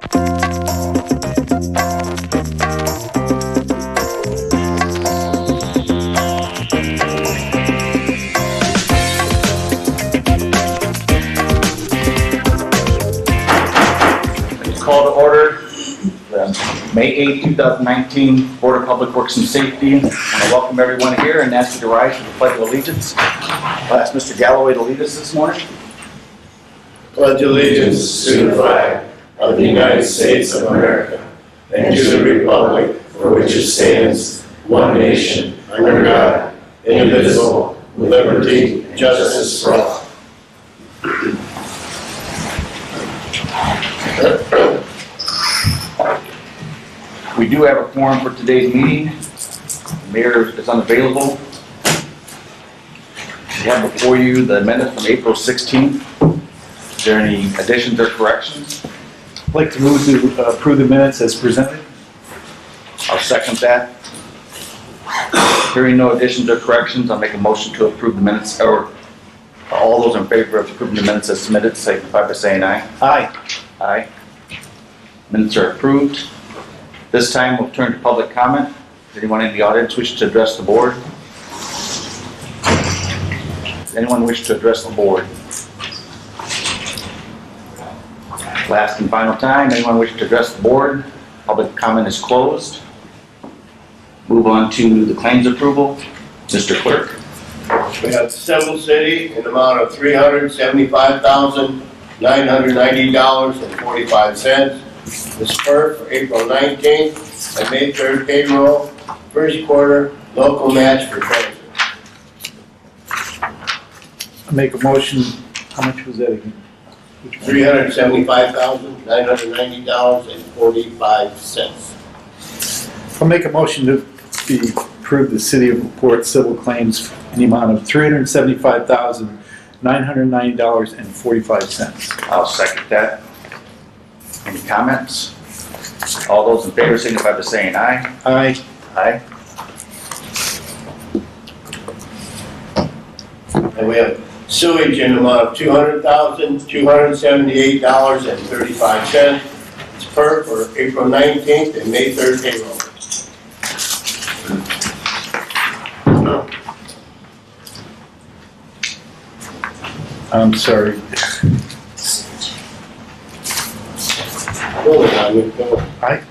Call to order the May 8, 2019 Board of Public Works and Safety. I want to welcome everyone here and ask you to rise for the Pledge of Allegiance. I'll ask Mr. Galloway to lead us this morning. Pledge allegiance to the flag of the United States of America and to the republic for which it stands, one nation, under God, indivisible, with liberty and justice for all. We do have a quorum for today's meeting. The mayor is unavailable. You have before you the minutes from April 16th. Is there any additions or corrections? I'd like to move to approve the minutes as presented. I'll second that. Hearing no additions or corrections, I'll make a motion to approve the minutes, or all those in favor of approving the minutes as submitted, signify by saying aye. Aye. Aye. Minutes are approved. This time we'll turn to public comment. Does anyone in the audience wish to address the board? Does anyone wish to address the board? Last and final time, anyone wish to address the board? Public comment is closed. Move on to the claims approval. Mr. Clerk. We have Civil City in the amount of $375,990.45. The spur for April 19th and May 3rd payroll, first quarter local match for treasurer. I make a motion. How much was that again? $375,990.45. I'll make a motion to approve the City of LaPorte civil claims in the amount of $375,990.45. I'll second that. Any comments? All those in favor signify by saying aye. Aye. Aye. And we have sewage in the amount of $200,278.35. It's per for April 19th and May 3rd payroll. I'm sorry. Aye.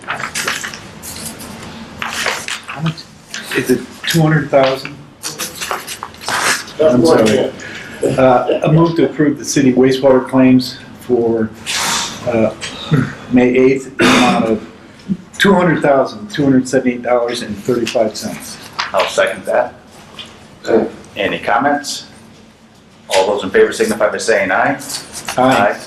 How much? Is it 200,000? I'm sorry. I move to approve the city wastewater claims for May 8th in the amount of $200,278.35. I'll second that. Any comments? All those in favor signify by saying aye. Aye.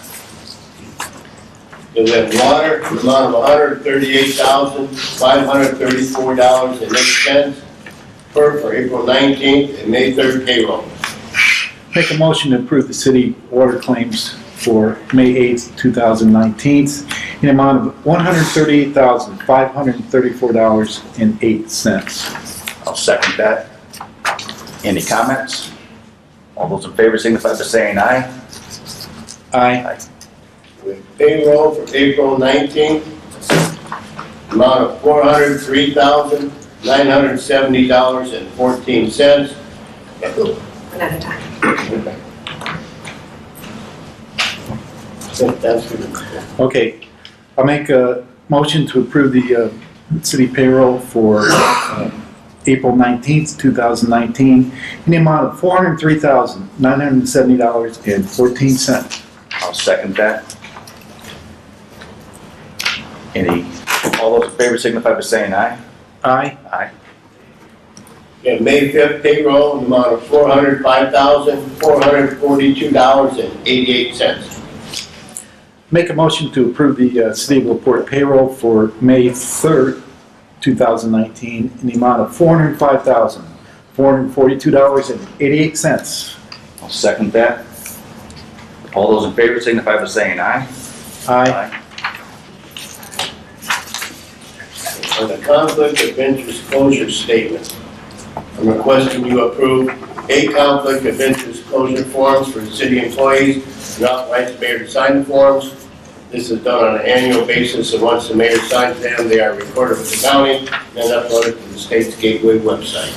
We have water in the amount of $138,534.08 for April 19th and May 3rd payroll. Make a motion to approve the city water claims for May 8th, 2019 in the amount of $138,534.08. I'll second that. Any comments? All those in favor signify by saying aye. Aye. With payroll for April 19th, amount of $403,970.14. One at a time. Okay. I'll make a motion to approve the city payroll for April 19th, 2019 in the amount of $403,970.14. I'll second that. All those in favor signify by saying aye. Aye. Aye. And May 5th payroll in the amount of $405,442.88. Make a motion to approve the City of LaPorte payroll for May 3rd, 2019 in the amount of $405,442.88. I'll second that. All those in favor signify by saying aye. Aye. On the conflict of interest closure statement, I'm requesting you approve a conflict of interest closure forms for city employees and authorize the mayor to sign the forms. This is done on an annual basis, and once the mayor signs them, they are recorded with the county and uploaded to the state's gateway website.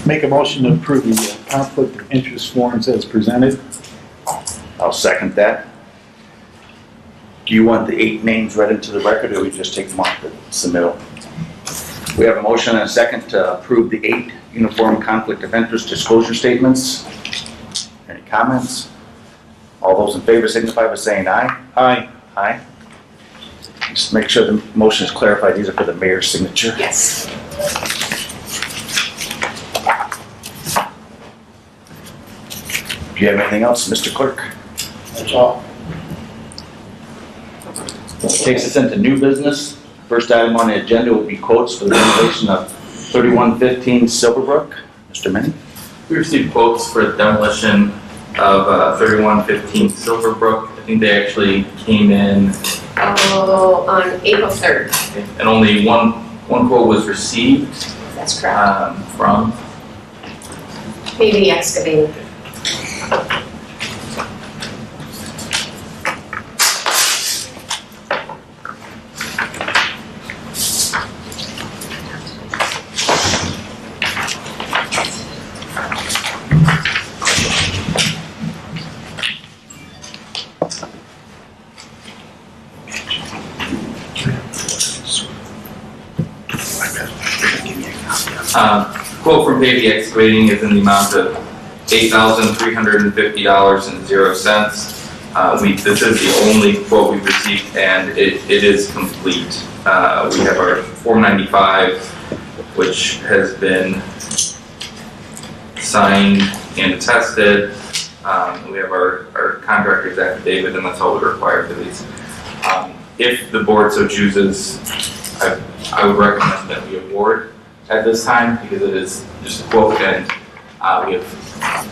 Make a motion to approve the conflict of interest forms as presented. I'll second that. Do you want the 8 names read into the record, or we just take them off the submittal? We have a motion and a second to approve the 8 uniform conflict of interest disclosure statements. Any comments? All those in favor signify by saying aye. Aye. Aye. Just make sure the motion is clarified. These are for the mayor's signature. Yes. Do you have anything else, Mr. Clerk? That's all. Takes us into new business. First item on the agenda will be quotes for the renovation of 3115 Silverbrook. Mr. Minnie? We received quotes for the demolition of 3115 Silverbrook. I think they actually came in, On April 3rd. and only one quote was received That's correct. from. Maybe excavating. Quote from Baby Excavating is in the amount of $8,350.00. This is the only quote we've received, and it is complete. We have our 495, which has been signed and attested. We have our contractor's affidavit, and that's all we require for these. If the board so chooses, I would recommend that we award at this time, because it is just a quote, and we have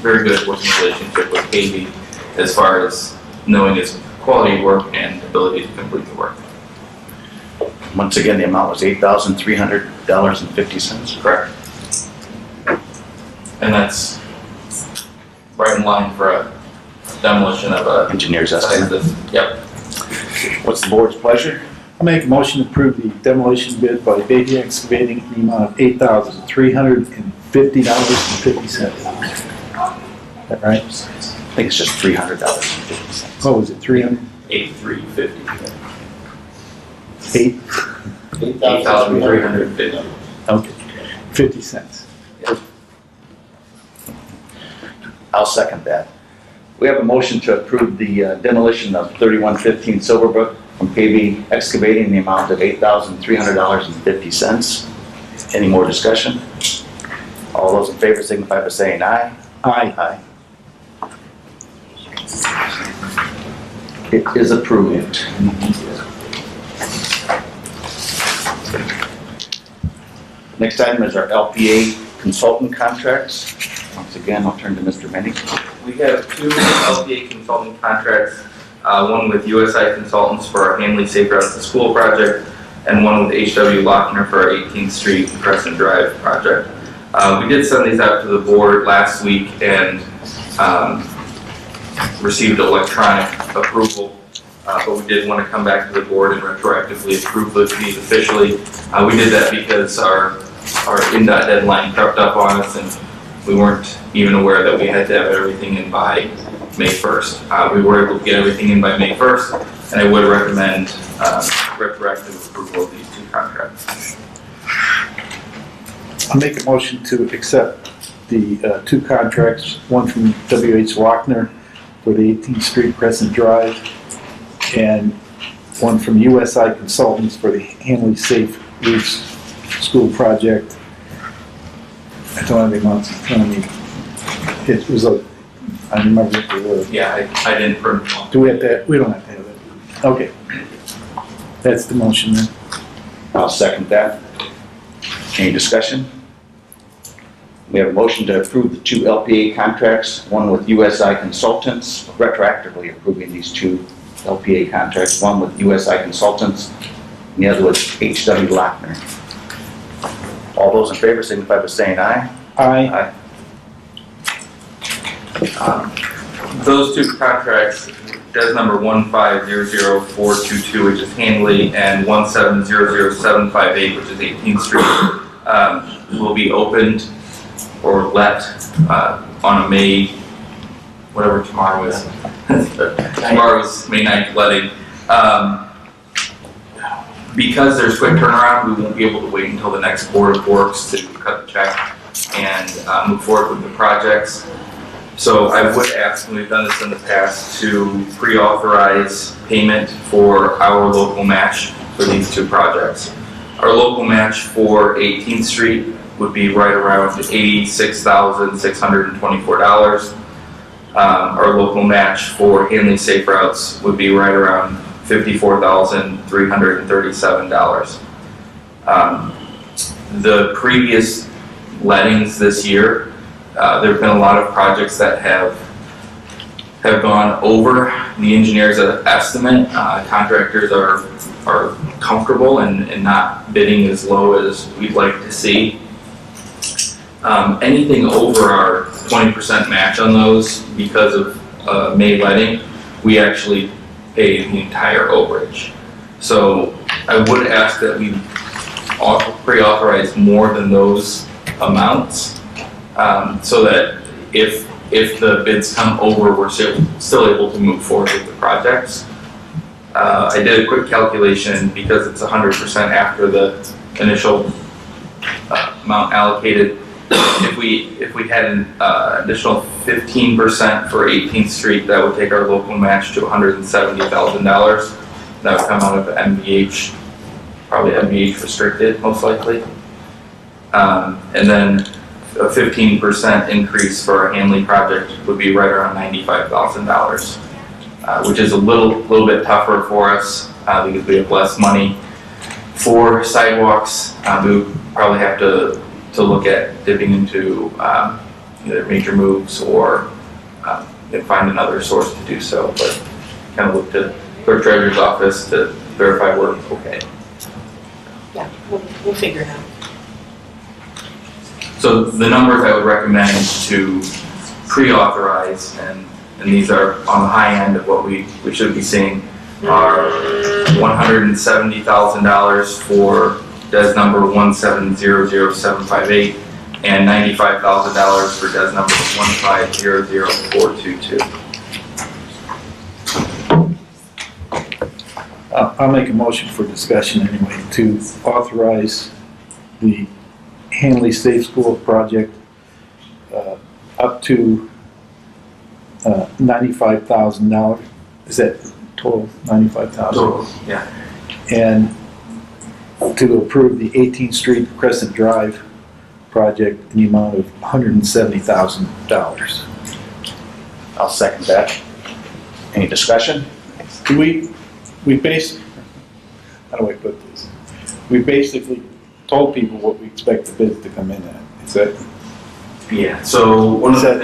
very good working relationship with KB as far as knowing its quality of work and ability to complete the work. Once again, the amount was $8,300.50. Correct. And that's right in line for a demolition of a Engineer's size estimate. this. Yep. What's the board's pleasure? I'll make a motion to approve the demolition bid by Baby Excavating in the amount of $8,350.50. Is that right? I think it's just $300.50. Oh, was it 300? 8,350. $8,350. 8,350. Okay, 50 cents. I'll second that. We have a motion to approve the demolition of 3115 Silverbrook from KB Excavating in the amount of $8,300.50. Any more discussion? All those in favor signify by saying aye. Aye. Aye. It is approved. Next item is our LPA consultant contracts. Once again, I'll turn to Mr. Minnie. We have 2 LPA consulting contracts, one with USI Consultants for our Hanley Safe Routes to School project, and one with HW Lochner for our 18th Street Crescent Drive project. We did send these out to the board last week and received electronic approval, but we did want to come back to the board and retroactively approve these officially. We did that because our INDOT deadline crept up on us, and we weren't even aware that we had to have everything in by May 1st. We were able to get everything in by May 1st, and I would recommend retroactive approval of these 2 contracts. I'll make a motion to accept the 2 contracts, one from W.H. Lochner for the 18th Street Crescent Drive, and one from USI Consultants for the Hanley Safe Routes School project. I don't have the amounts in front of me. It was I remember what they were. Yeah, I didn't print them. Do we have that? We don't have to have that. Okay. That's the motion then. I'll second that. Any discussion? We have a motion to approve the 2 LPA contracts, one with USI Consultants, retroactively approving these 2 LPA contracts, one with USI Consultants, and the other with HW Lochner. All those in favor signify by saying aye. Aye. Those 2 contracts, DES number 1500422, which is Hanley, and 1700758, which is 18th Street, will be opened or let on a May, whatever tomorrow is. Tomorrow's May 9th letting. Because there's quick turnaround, we won't be able to wait until the next Board of Works to cut the check and move forward with the projects. So I would ask, and we've done this in the past, to pre-authorize payment for our local match for these two projects. Our local match for 18th Street would be right around $86,624. Our local match for Hanley Safe Routes would be right around $54,337. The previous lettings this year, there have been a lot of projects that have gone over the engineer's estimate. Contractors are comfortable and not bidding as low as we'd like to see. Anything over our 20% match on those, because of May letting, we actually pay the entire overage. So I would ask that we pre-authorize more than those amounts, so that if the bids come over, we're still able to move forward with the projects. I did a quick calculation because it's 100% after the initial amount allocated. If we had an additional 15% for 18th Street, that would take our local match to $170,000. That would come out of MVH, probably MVH restricted, most likely. And then a 15% increase for our Hanley project would be right around $95,000, which is a little bit tougher for us because we have less money for sidewalks. We would probably have to look at dipping into either major moves or find another source to do so, but kind of look to clerk treasurer's office to verify we're okay. Yeah, we'll figure it out. So the numbers I would recommend to pre-authorize, and these are on the high end of what we should be seeing, are $170,000 for DES number 1700758 and $95,000 for DES number 1500422. I'll make a motion for discussion anyway, to authorize the Hanley Safe School project up to $95,000. Is that total, $95,000? Total, yeah. And to approve the 18th Street Crescent Drive project in the amount of $170,000. I'll second that. Any discussion? We basically, how do I put this? We basically told people what we expect the bids to come in at. Is that? Yeah, so one of the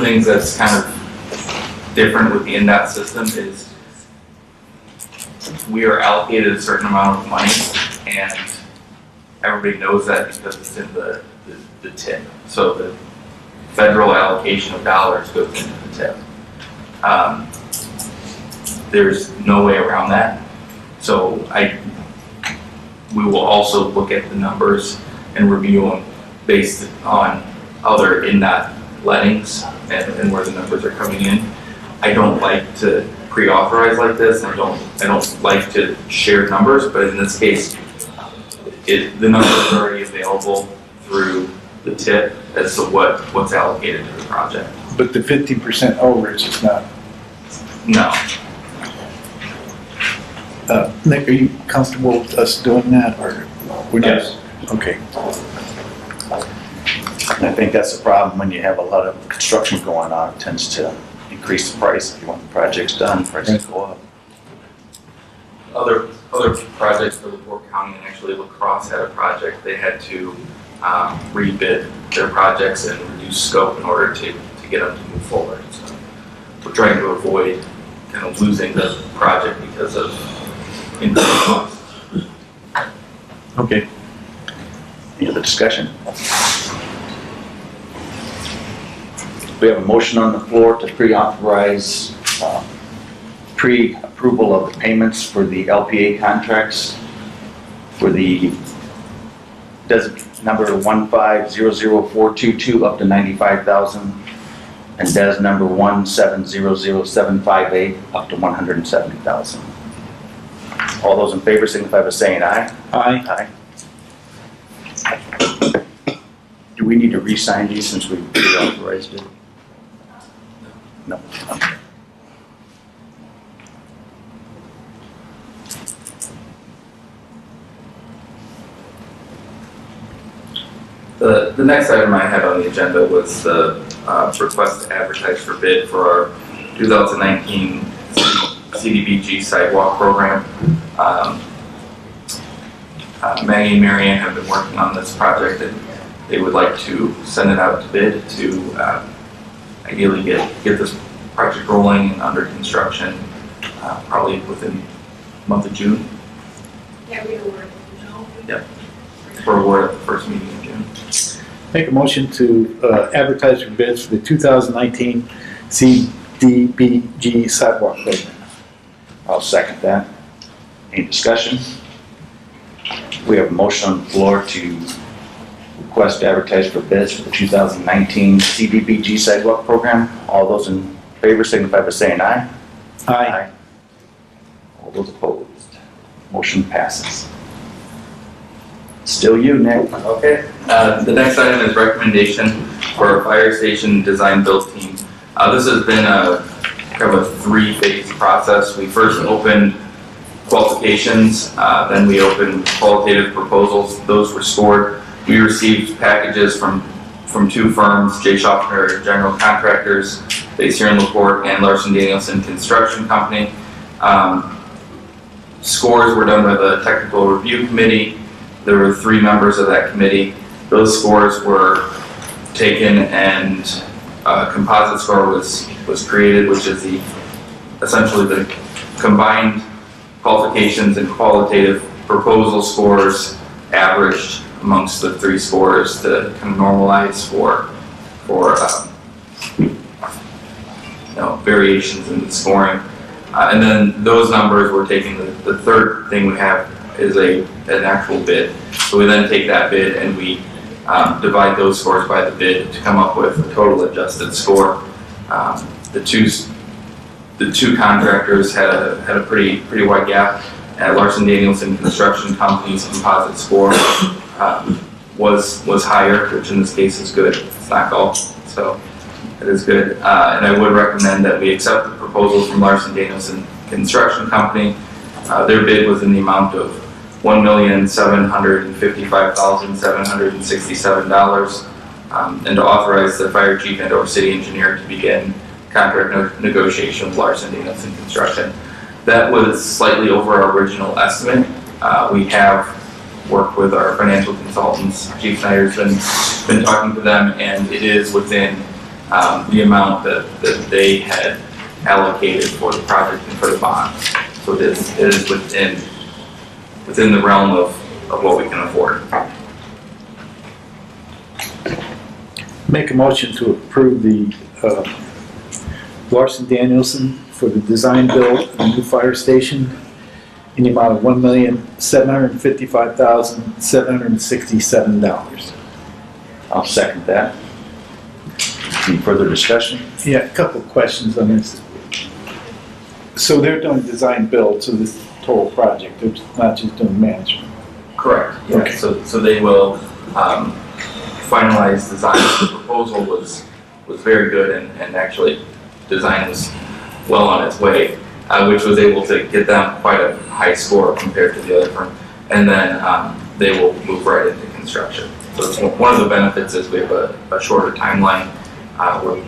things that's kind of different with the NDOT system is we are allocated a certain amount of money, and everybody knows that because it's in the tip. So the federal allocation of dollars goes into the tip. There's no way around that. So we will also look at the numbers and review them based on other NDOT lettings and where the numbers are coming in. I don't like to pre-authorize like this. I don't like to share numbers, but in this case, the numbers are already available through the tip as to what's allocated to the project. But the 50% overage is not. No. Nick, are you comfortable with us doing that, or we're not? Yes. Okay. I think that's the problem when you have a lot of construction going on. It tends to increase the price. If you want the projects done, prices go up. Other projects for LaPorte County, and actually La Crosse had a project, they had to rebid their projects and reduce scope in order to get them to move forward. So we're trying to avoid kind of losing the project because of increased costs. Okay. Any other discussion? We have a motion on the floor to pre-authorize pre-approval of the payments for the LPA contracts for the number 1500422 up to 95,000 and DES number 1700758 up to 170,000. All those in favor signify by saying aye. Aye. Aye. Do we need to re-sign these since we authorized it? No. Okay. The next item I had on the agenda was the request to advertise for bid for our 2019 CDBG sidewalk program. Maggie and Marianne have been working on this project, and they would like to send it out to bid to ideally get this project rolling and under construction probably within the month of June. Yeah, we awarded, no? Yep. For award at the first meeting in June. Make a motion to advertise for bids for the 2019 CDBG sidewalk program. I'll second that. Any discussion? We have a motion on the floor to request to advertise for bids for the 2019 CDBG sidewalk program. All those in favor signify by saying aye. Aye. All those opposed. Motion passes. Still you, Nick. Okay. The next item is recommendation for our fire station design build team. This has been a kind of a three-phase process. We first opened qualifications, then we opened qualitative proposals. Those were scored. We received packages from two firms, J. Schaffner General Contractors, based here in LaPorte, and Larson Danielson Construction Company. Scores were done by the Technical Review Committee. There were 3 members of that committee. Those scores were taken and a composite score was created, which is essentially the combined qualifications and qualitative proposal scores averaged amongst the 3 scores to kind of normalize for variations in the scoring. And then those numbers were taken. The third thing we have is an actual bid. So we then take that bid and we divide those scores by the bid to come up with a total adjusted score. The two contractors had a pretty wide gap. Larson Danielson Construction Company's composite score was higher, which in this case is good. It's not golf, so it is good. And I would recommend that we accept the proposals from Larson Danielson Construction Company. Their bid was in the amount of $1,755,767, and to authorize the fire chief and or city engineer to begin contract negotiation with Larson Danielson Construction. That was slightly over our original estimate. We have worked with our financial consultants. Chief Snyder's been talking to them, and it is within the amount that they had allocated for the project and for the bond. So it is within the realm of what we can afford. Make a motion to approve the Larson Danielson for the design build of the new fire station in the amount of $1,755,767. I'll second that. Any further discussion? Yeah, a couple of questions on this. So they're doing design build, so this total project, they're not just doing management. Correct. Yeah. Okay. So they will finalize design. The proposal was very good, and actually design was well on its way, which was able to get them quite a high score compared to the other firm. And then they will move right into construction. So it's one of the benefits is we have a shorter timeline.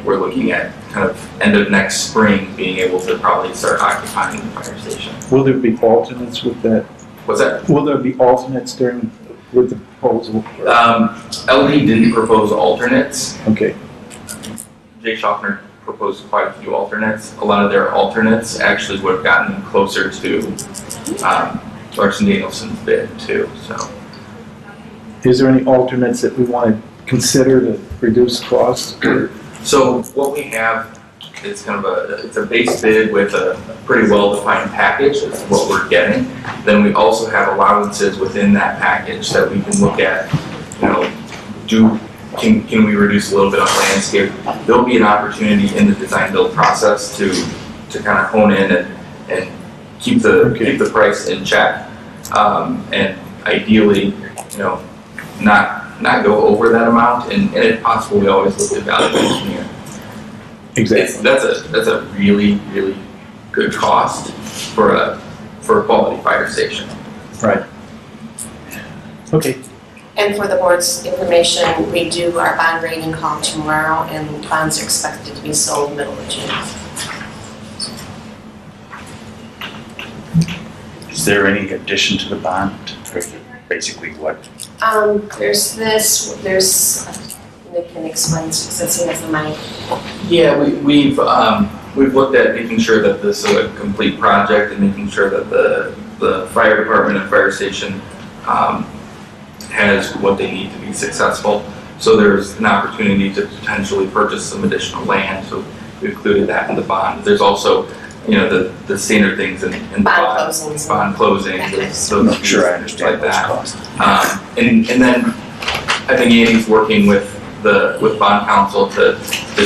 We're looking at kind of end of next spring being able to probably start occupying the fire station. Will there be alternates with that? What's that? Will there be alternates with the proposal? LD didn't propose alternates. Okay. Jay Schaffner proposed quite a few alternates. A lot of their alternates actually would have gotten them closer to Larson Danielson's bid too. So, Is there any alternates that we want to consider to reduce costs? so what we have it's kind of it's a base bid with a pretty well-defined package, is what we're getting. Then we also have allowances within that package that we can look at, can we reduce a little bit on landscape? There'll be an opportunity in the design build process to kind of hone in and keep the price in check. And ideally, not go over that amount, and if possible, we always look at value engineer. Exactly. That's a really, really good cost for a quality fire station. Right. Okay. And for the board's information, we do our bond rating call tomorrow, and bonds are expected to be sold middle of June. Is there any addition to the bond? Basically what? There's Nick can explain since he has the mic. Yeah, we've looked at making sure that this is a complete project and making sure that the fire department and fire station has what they need to be successful. So there's an opportunity to potentially purchase some additional land. So we included that in the bond. There's also, the standard things in the Bond closings. Bond closings. So I'm sure I understand those costs. And then I think Andy's working with bond counsel to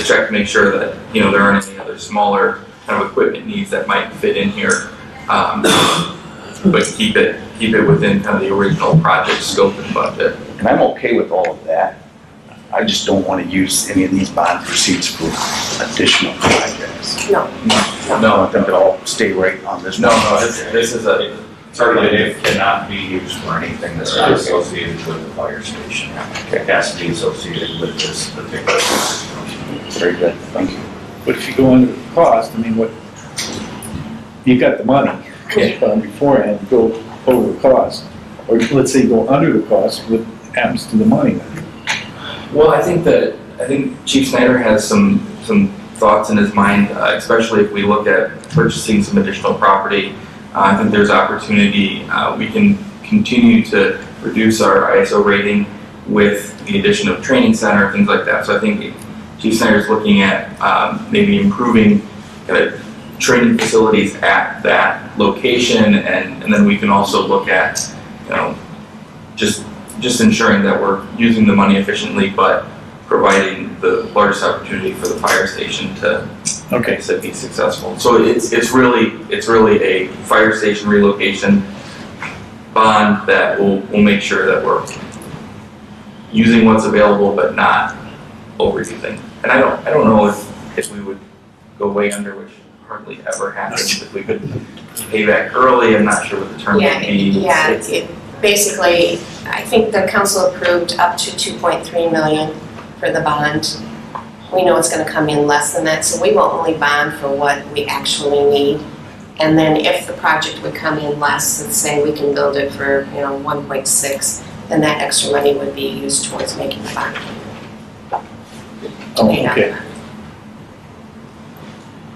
check to make sure that, there aren't any other smaller kind of equipment needs that might fit in here. But keep it within kind of the original project scope and budget. And I'm okay with all of that. I just don't want to use any of these bond proceeds for additional projects. No. I think it'll all stay right on this. No, this is a Targeted if cannot be used for anything that's not associated with the fire station. It has to be associated with this particular system. Very good, thank you. But if you go under the cost, you got the money beforehand, go over the cost. Or let's say you go under the cost, what happens to the money then? Well, I think Chief Snyder has some thoughts in his mind, especially if we look at purchasing some additional property. I think there's opportunity. We can continue to reduce our ISO rating with the addition of training center, things like that. So I think Chief Snyder's looking at maybe improving kind of training facilities at that location, and then we can also look at, just ensuring that we're using the money efficiently, but providing the largest opportunity for the fire station to be successful. So it's really a fire station relocation bond that will make sure that we're using what's available but not overusing. And I don't know if we would go way under, which hardly ever happens. If we could pay back early, I'm not sure what the term would be. Basically, I think the council approved up to $2.3 million for the bond. We know it's going to come in less than that, so we will only bond for what we actually need. And then if the project would come in less, let's say we can build it for 1.6, then that extra money would be used towards making the bond. Okay.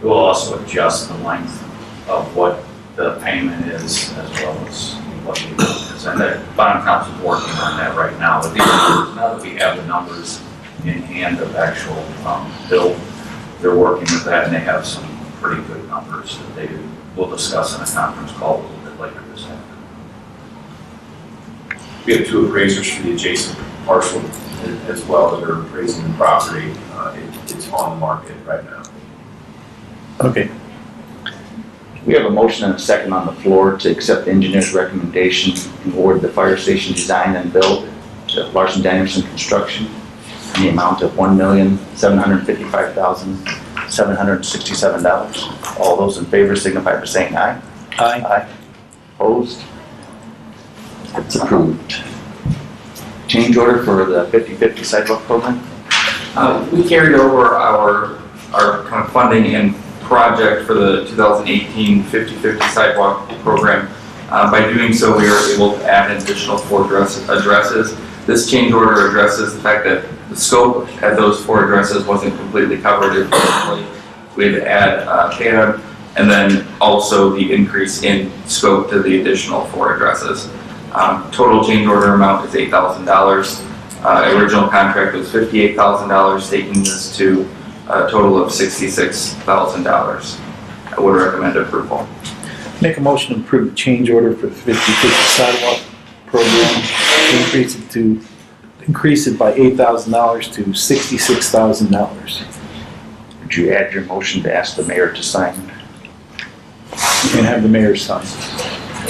We'll also adjust the length of what the payment is as well as what the amount is. And the bond council is working on that right now. But now that we have the numbers in hand of actual bill, they're working with that, and they have some pretty good numbers that they will discuss in a conference call a little bit later this afternoon. We have two appraisers for the adjacent parcel as well that are appraising the property. It's on the market right now. Okay. We have a motion and a second on the floor to accept the engineer's recommendation and award the fire station design and build to Larson Danielson Construction in the amount of $1,755,767. All those in favor signify by saying aye. Aye. Aye. Opposed? It's approved. Change order for the 50/50 sidewalk program? We carried over our kind of funding and project for the 2018 50/50 sidewalk program. By doing so, we were able to add an additional 4 addresses. This change order addresses the fact that the scope at those 4 addresses wasn't completely covered. We had to add CAD, and then also the increase in scope to the additional 4 addresses. Total change order amount is $8,000. Original contract was $58,000, taking this to a total of $66,000. I would recommend approval. Make a motion to approve the change order for the 50/50 sidewalk program, increase it by $8,000 to $66,000. Would you add your motion to ask the mayor to sign? And have the mayor sign.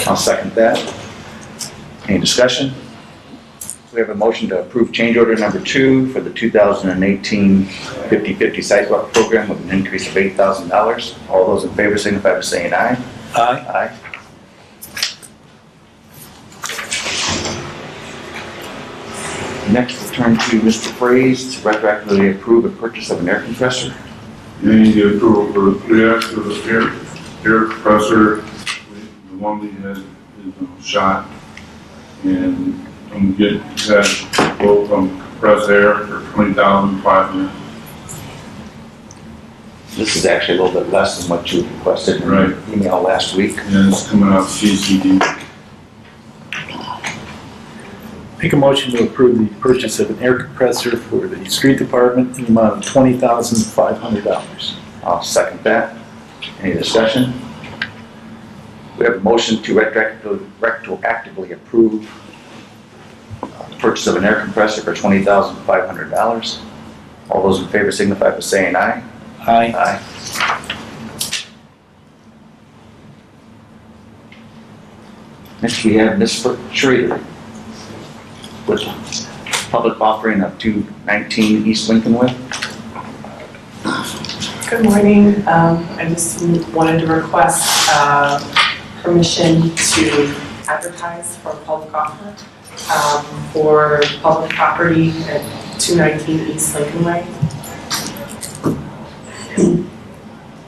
I'll second that. Any discussion? We have a motion to approve change order number 2 for the 2018 50/50 sidewalk program with an increase of $8,000. All those in favor signify by saying aye. Aye. Aye. Next, we'll turn to Mr. Fraze to retroactively approve a purchase of an air compressor. You need the approval for the air compressor. The one we had is shot. And I'm getting that quote from Compressed Air for $20,500. This is actually a little bit less than what you requested in Right. your email last week. And it's coming out of CCD. Make a motion to approve the purchase of an air compressor for the street department in the amount of $20,500. I'll second that. Any discussion? We have a motion to retroactively approve the purchase of an air compressor for $20,500. All those in favor signify by saying aye. Aye. Aye. Next, we have Ms. Schrader with public offering of 219 East Lincoln Way. Good morning. I just wanted to request permission to advertise for a public offer for public property at 219 East Lincoln Way.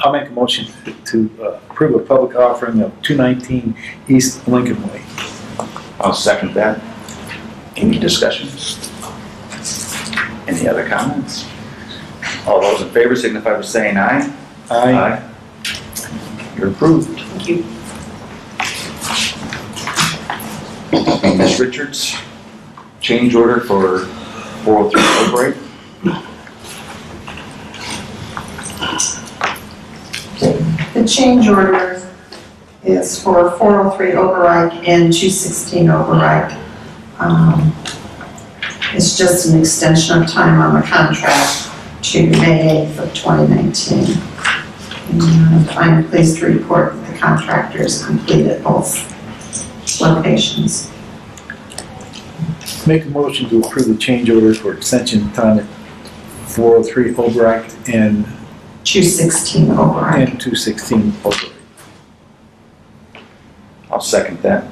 I'll make a motion to approve a public offering of 219 East Lincoln Way. I'll second that. Any discussion? Any other comments? All those in favor signify by saying aye. Aye. You're approved. Thank you. And Ms. Richards, change order for 403 Albright. The change order is for 403 Overreich and 216 Overreich. It's just an extension of time on the contract to May 8th of 2019. And I'm pleased to report that the contractor is complete at both locations. Make a motion to approve the change order for extension of time at 403 Albright and 216 Overreich. 216 Albright. I'll second that.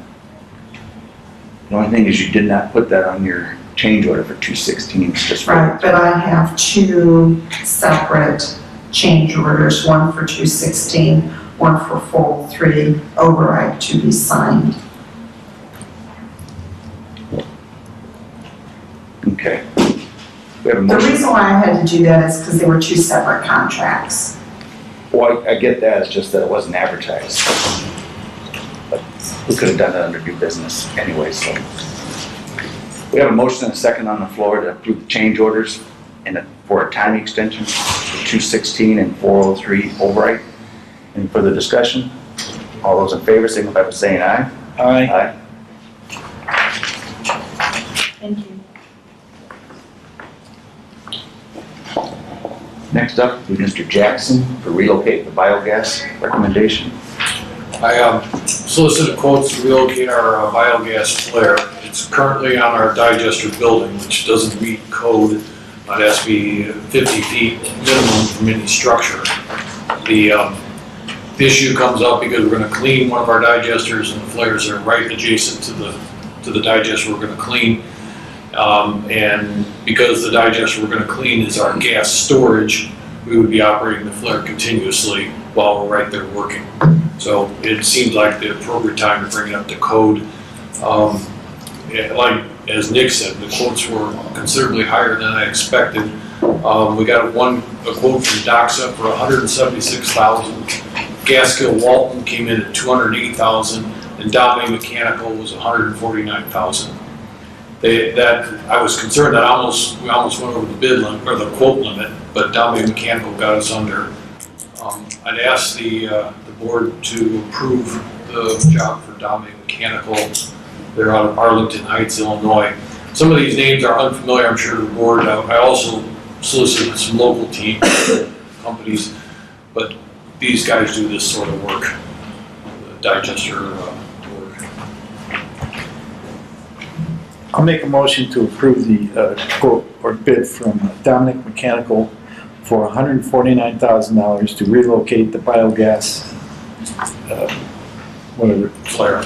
The only thing is you did not put that on your change order for 216. It's just Right, but I have two separate change orders, one for 216, one for 403 Overreich to be signed. Okay. We have a The motion. reason why I had to do that is because they were two separate contracts. Well, I get that, it's just that it wasn't advertised. But we could have done that under new business anyway, so. We have a motion and a second on the floor to approve the change orders for a time extension for 216 and 403 Albright. Any further discussion? All those in favor signify by saying aye. Aye. Thank you. Next up, is Mr. Jackson for relocate the biogas recommendation. I solicited quotes to relocate our biogas flare. It's currently on our digester building, which doesn't meet code. It has to be 50 feet minimum from any structure. The issue comes up because we're going to clean one of our digesters, and the flares are right adjacent to the digester we're going to clean. And because the digester we're going to clean is our gas storage, we would be operating the flare continuously while we're right there working. So it seems like the appropriate time to bring it up to code. Like as Nick said, the quotes were considerably higher than I expected. We got a quote from Doxa for $176,000. Gaskill Walton came in at $208,000, and Dominic Mechanical was $149,000. I was concerned that we almost went over the bid limit or the quote limit, but Dominic Mechanical got us under. I'd ask the board to approve the job for Dominic Mechanical. They're out of Arlington Heights, Illinois. Some of these names are unfamiliar, I'm sure, to the board. I also solicited some local team companies, but these guys do this sort of work, digester work. I'll make a motion to approve the quote or bid from Dominic Mechanical for $149,000 to relocate the biogas,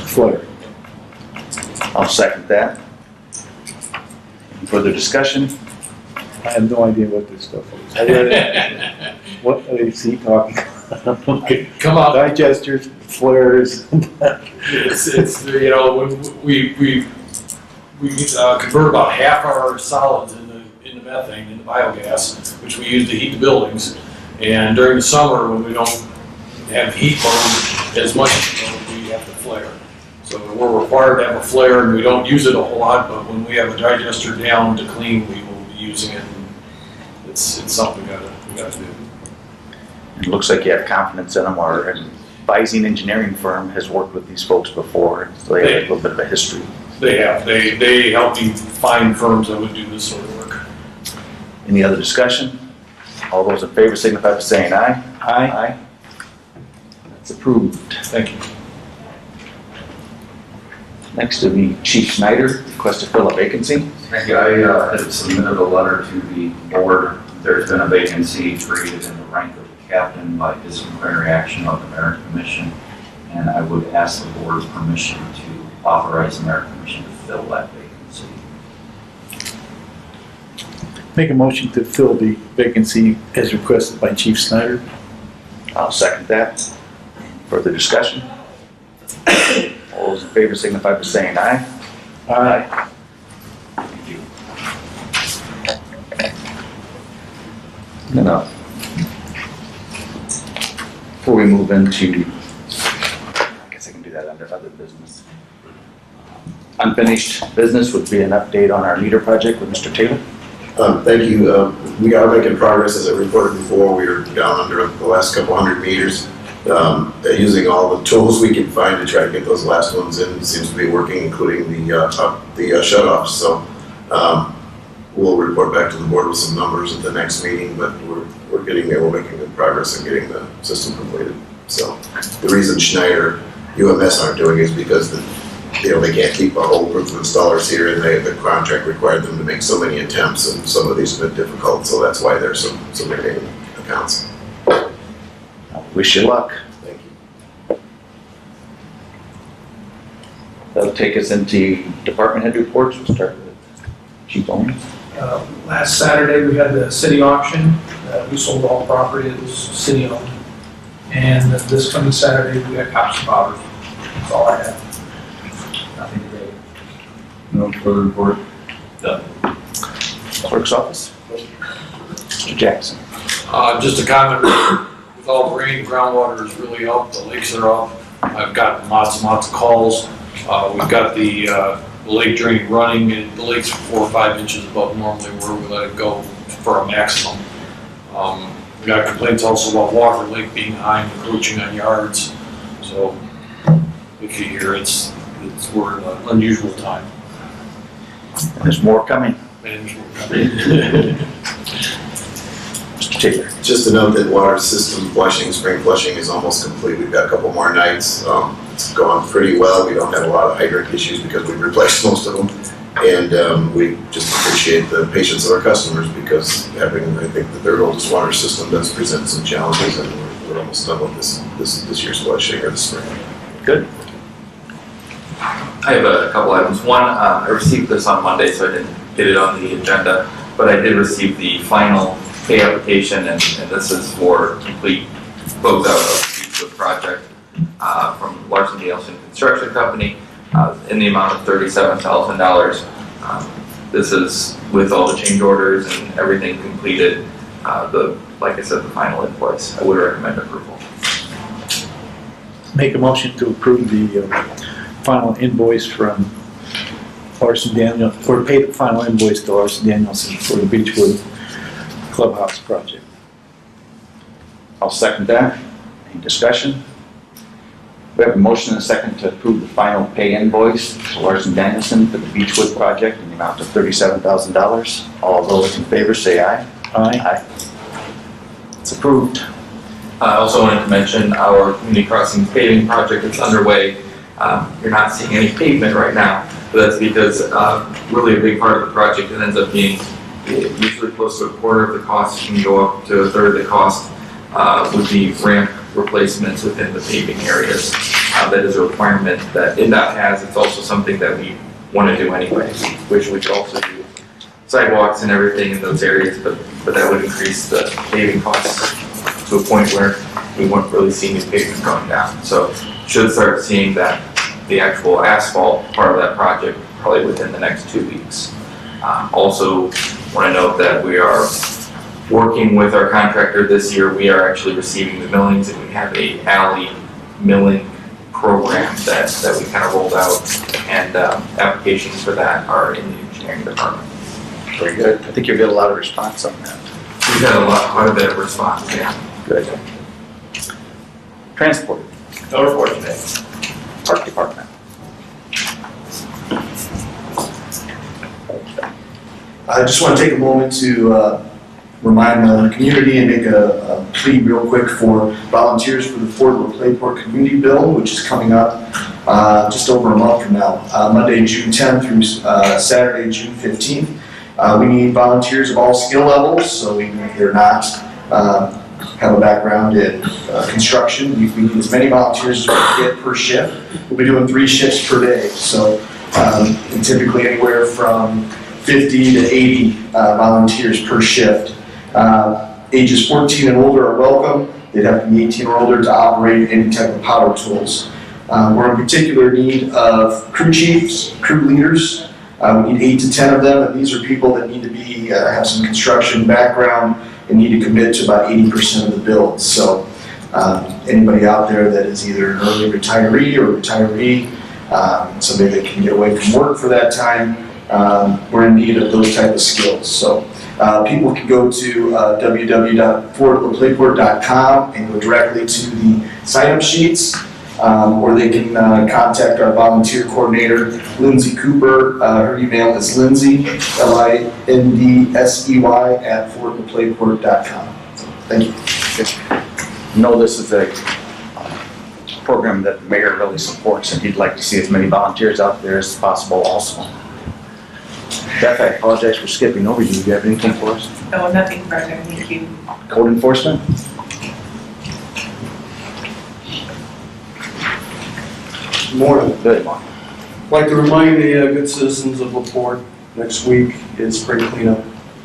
flare. I'll second that. Any further discussion? I have no idea what this stuff is. I read it. What is he talking about? Okay. Come on. Digesters, flares. It's you know, when we convert about half our solids into methane, into biogas, which we use to heat the buildings. And during the summer, when we don't have heat burn as much, we have to flare. So we're required to have a flare, and we don't use it a whole lot, but when we have a digester down to clean, we will be using it. It's something we gotta do. It looks like you have confidence in them. Our advising engineering firm has worked with these folks before, so they have a little bit of a history. They have. They help me find firms that would do this sort of work. Any other discussion? All those in favor signify by saying aye. Aye. That's approved. Thank you. Next will be Chief Snyder, request to fill a vacancy. Thank you. I had submitted a letter to the board. There's been a vacancy created in the rank of captain by disciplinary action of the Merit Commission, and I would ask the board's permission to authorize the Merit Commission to fill that vacancy. Make a motion to fill the vacancy as requested by Chief Snyder. I'll second that. Further discussion? All those in favor signify by saying aye. Aye. Thank you. Now, before we move into, I guess I can do that under other business. Unfinished business would be an update on our meter project with Mr. Taylor. Thank you. We are making progress, as I reported before. We are down under the last couple hundred meters. Using all the tools we can find to try to get those last ones in. It seems to be working, including the shut-offs. So we'll report back to the board with some numbers at the next meeting, but we're getting there. We're making good progress in getting the system completed. So the reason Schneider UMS aren't doing it is because they can't keep a whole group of installers here, and the contract required them to make so many attempts, and some of these have been difficult. So that's why there's so many accounts. Wish you luck. Thank you. That'll take us into department head reports. We'll start with Chief Owens. Last Saturday, we had the city auction. We sold all property that was city owned. And this coming Saturday, we got cops and bobbers. That's all I have. Nothing today. No further report. Done. Clerk's office. Mr. Jackson. Just a comment. With all the rain, groundwater is really up. The lakes are up. I've gotten lots and lots of calls. We've got the lake drain running, and the lake's 4 or 5 inches above normally where we let it go for a maximum. We got complaints also about Walker Lake being high and encroaching on yards. So if you hear we're in an unusual time. And there's more coming. And we're coming. Mr. Taylor. Just to note that water system flushing, spring flushing is almost complete. We've got a couple more nights. It's gone pretty well. We don't have a lot of hydrant issues because we've replaced most of them. And we just appreciate the patience of our customers because having, I think, the third oldest water system does present some challenges, and we're almost done with this year's flushing or the spring. Good. I have a couple items. One, I received this on Monday, so I didn't get it on the agenda, but I did receive the final pay application, and this is for complete closeout of the project from Larson Nielsen Construction Company in the amount of $37,000. This is with all the change orders and everything completed. Like I said, the final invoice. I would recommend approval. Make a motion to approve the final invoice from Larson Daniel, or pay the final invoice to Larson Danielson for the Beechwood Clubhouse project. I'll second that. Any discussion? We have a motion and a second to approve the final pay invoice to Larson Danielson for the Beechwood project in the amount of $37,000. All those in favor say aye. Aye. It's approved. I also wanted to mention our community crossing paving project that's underway. You're not seeing any pavement right now, but that's because really a big part of the project, it ends up being usually close to a quarter of the cost, can go up to a third of the cost, would be ramp replacements within the paving areas. That is a requirement that INDOT has. It's also something that we want to do anyway, which we could also do sidewalks and everything in those areas, but that would increase the paving costs to a point where we won't really see new pavement going down. So should start seeing that the actual asphalt part of that project probably within the next 2 weeks. Also want to note that we are working with our contractor this year. We are actually receiving the millings, and we have a alley milling program that we kind of rolled out, and applications for that are in the engineering department. Very good. I think you'll get a lot of response on that. We've had quite a bit of response, yeah. Good. Transport, No report today. Park Department. I just want to take a moment to remind the community and make a plea real quick for volunteers for the Fort LaPorte Community Bill, which is coming up just over a month from now, Monday, June 10th through Saturday, June 15th. We need volunteers of all skill levels, so even if they're not have a background in construction, we need as many volunteers as we can get per shift. We'll be doing 3 shifts per day, so and typically anywhere from 50 to 80 volunteers per shift. Ages 14 and older are welcome. They'd have to be 18 or older to operate any type of power tools. We're in particular need of crew chiefs, crew leaders. We need 8 to 10 of them, and these are people that need to be have some construction background and need to commit to about 80% of the build. So anybody out there that is either an early retiree or retiree, somebody that can get away from work for that time, we're in need of those type of skills. So people can go to www.fortlaporte.com and go directly to the sign-up sheets, or they can contact our volunteer coordinator, Lindsay Cooper. Her email is Lindsay, LINDSEY @fortlaporte.com. Thank you. You know, this is a program that the mayor really supports, and he'd like to see as many volunteers out there as possible also. Beth, I apologize for skipping over you. Do you have anything for us? No, nothing further, thank you. Code enforcement? Morning. Good morning. I'd like to remind the good citizens of LaPorte, next week is spring cleanup.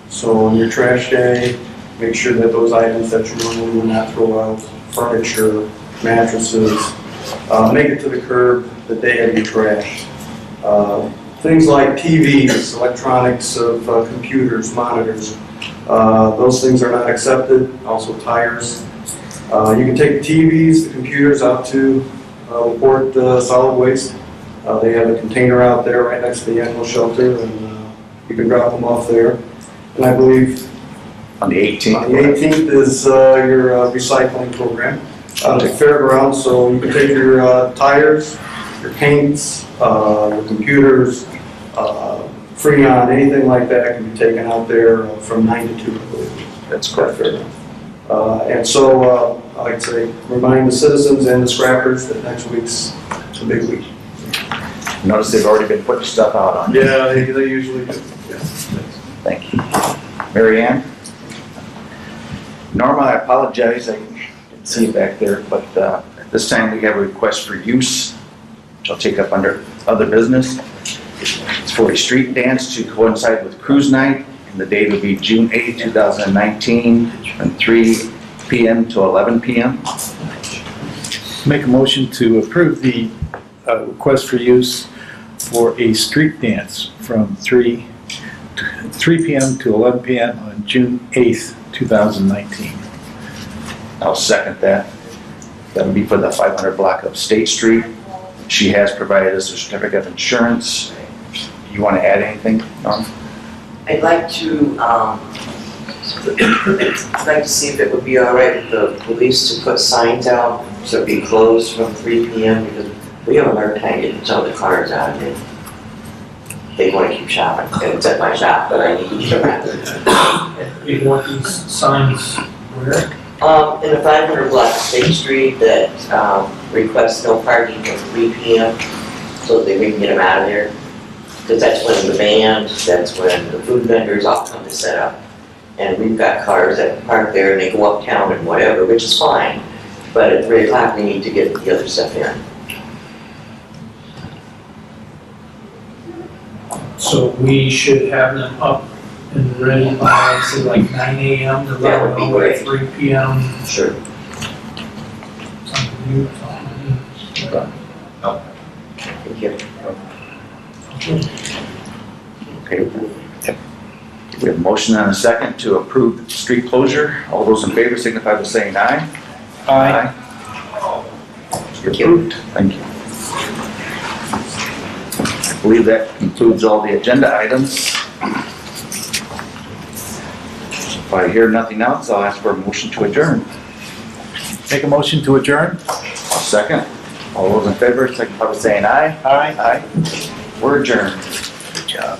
So on your trash day, make sure that those items that you normally would not throw out, furniture, mattresses, make it to the curb the day of your trash. Things like TVs, electronics of computers, monitors, those things are not accepted. Also tires. You can take the TVs, the computers out to LaPorte Solid Waste. They have a container out there right next to the animal shelter, and you can drop them off there. And I believe On the 18th. on the 18th is your recycling program out at the fairgrounds. So you can take your tires, your paints, your computers, Freon, anything like that can be taken out there from 9 to 2, I believe. That's correct. And so I'd say remind the citizens and the scrappers that next week's a big week. Notice they've already been putting stuff out on you. Yeah, they usually do. Yeah. Thank you. Mary Ann? Norma, I apologize, I didn't see you back there, but at this time we have a request for use, which I'll take up under other business. It's for a street dance to coincide with cruise night, and the date will be June 8, 2019, from 3 p.m. to 11 p.m. Make a motion to approve the request for use for a street dance from 3 p.m. to 11 p.m. on June 8th, 2019. I'll second that. That would be for the 500 block of State Street. She has provided us a certificate of insurance. You want to add anything, Norm? I'd like to I'd like to see if it would be all right with the police to put signs out, so it'd be closed from 3 PM, because we have a hard time getting some of the cars out of here. They want to keep shopping, and it's at my shop, but I need to keep them. You want these signs where? In the 500 block of State Street that requests no parking from 3 PM, so that we can get them out of there. Because that's when the band, that's when the food vendors all come to set up. And we've got cars that park there and they go uptown and whatever, which is fine. But at 3 o'clock, we need to get the other stuff in. So we should have them up and ready by, say, like 9 AM to That let would them be know at great. 3 PM. Sure. Something new, something Thank you. Okay. We have a motion and a second to approve the street closure. All those in favor signify by saying aye. Aye. You're approved. Thank you. I believe that concludes all the agenda items. If I hear nothing else, I'll ask for a motion to adjourn. Make a motion to adjourn? I'll second. All those in favor signify by saying aye. Aye. Aye. We're adjourned. Good job.